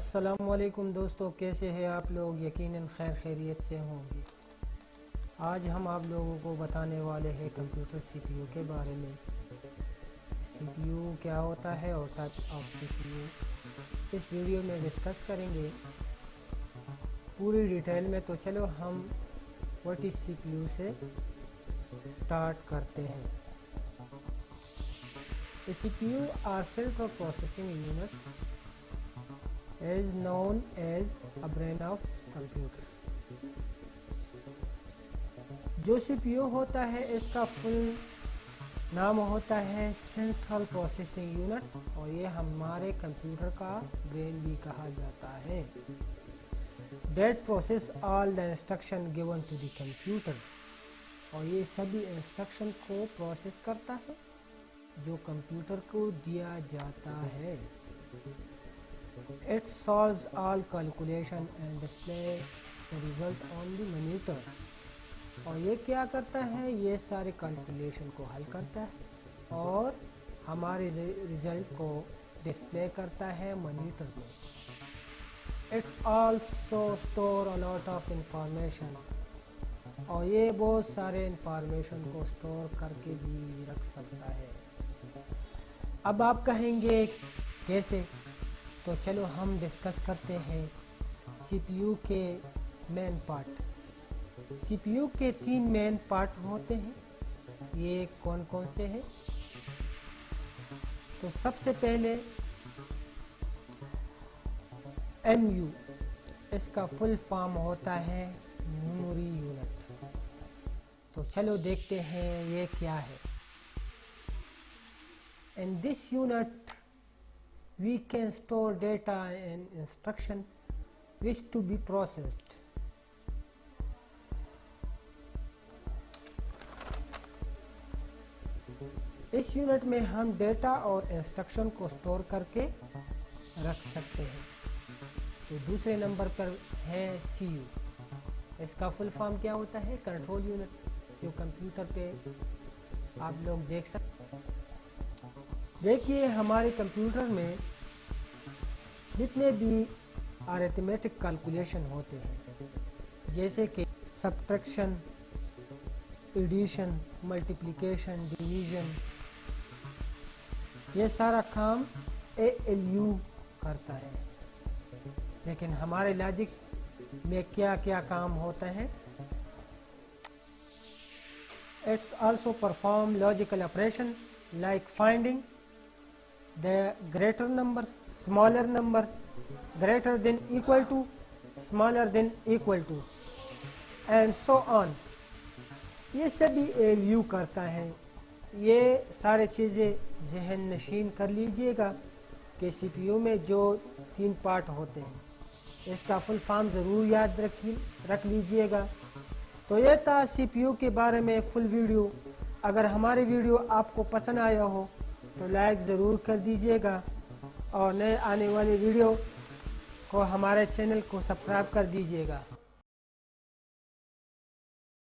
अस्सलामुअलैकुम दोस्तों, कैसे हैं आप लोग। यकीनन खैरियत से होंगे। आज हम आप लोगों को बताने वाले हैं कंप्यूटर सीपीयू के बारे में। सीपीयू क्या होता है और टाइप ऑफ सीपीयू इस वीडियो में डिस्कस करेंगे पूरी डिटेल में। तो चलो हम व्हाट इज सीपीयू से स्टार्ट करते हैं। CPU or central processing unit is known as a brain of computer। जो सीपीयू होता है इसका फुल नाम होता है सेंट्रल प्रोसेसिंग यूनिट और ये हमारे कंप्यूटर का ब्रेन भी कहा जाता है। That process all the instruction given to the computer और ये सभी इंस्ट्रक्शन को प्रोसेस करता है जो कंप्यूटर को दिया जाता है। It solves all calculation and display the result on the monitor। और ये क्या करता है, ये सारे कैलकुलेशन को हल करता है और हमारे रिजल्ट को डिस्प्ले करता है मॉनिटर में। It's also store a lot of information और ये बहुत सारे इंफॉर्मेशन को स्टोर करके भी रख सकता है। अब आप कहेंगे कैसे, तो चलो हम डिस्कस करते हैं सीपीयू के मेन पार्ट। सीपीयू के 3 मेन पार्ट होते हैं। ये कौन कौन से हैं? तो सबसे पहले एमयू, इसका फुल फॉर्म होता है मेमोरी यूनिट। तो चलो देखते हैं ये क्या है। In this unit we can store data and instruction which to be processed। इस यूनिट में हम डेटा और इंस्ट्रक्शन को स्टोर करके रख सकते हैं। तो दूसरे नंबर पर है सीयू। इसका फुल फॉर्म क्या होता है? कंट्रोल यूनिट, जो कंप्यूटर पे आप लोग देख सकते हैं। देखिए हमारे कंप्यूटर में जितने भी अरिथमेटिक कैलकुलेशन होते हैं जैसे कि सब्ट्रैक्शन, एडिशन, मल्टीप्लिकेशन, डिवीजन, ये सारा काम एएलयू करता है। लेकिन हमारे लॉजिक में क्या क्या काम होता है? It's also perform logical operation like finding the greater number, smaller number, greater than equal to, smaller than equal to and so on। ये सभी एलयू करता है। ये सारे चीज़ें जहन नशीन कर लीजिएगा कि सीपीयू में जो 3 पार्ट होते हैं इसका फुल फॉर्म ज़रूर याद रख लीजिएगा। तो ये था सीपीयू के बारे में फुल वीडियो। अगर हमारी वीडियो आपको पसंद आया हो तो लाइक ज़रूर कर दीजिएगा और नए आने वाले वीडियो को हमारे चैनल को सब्सक्राइब कर दीजिएगा।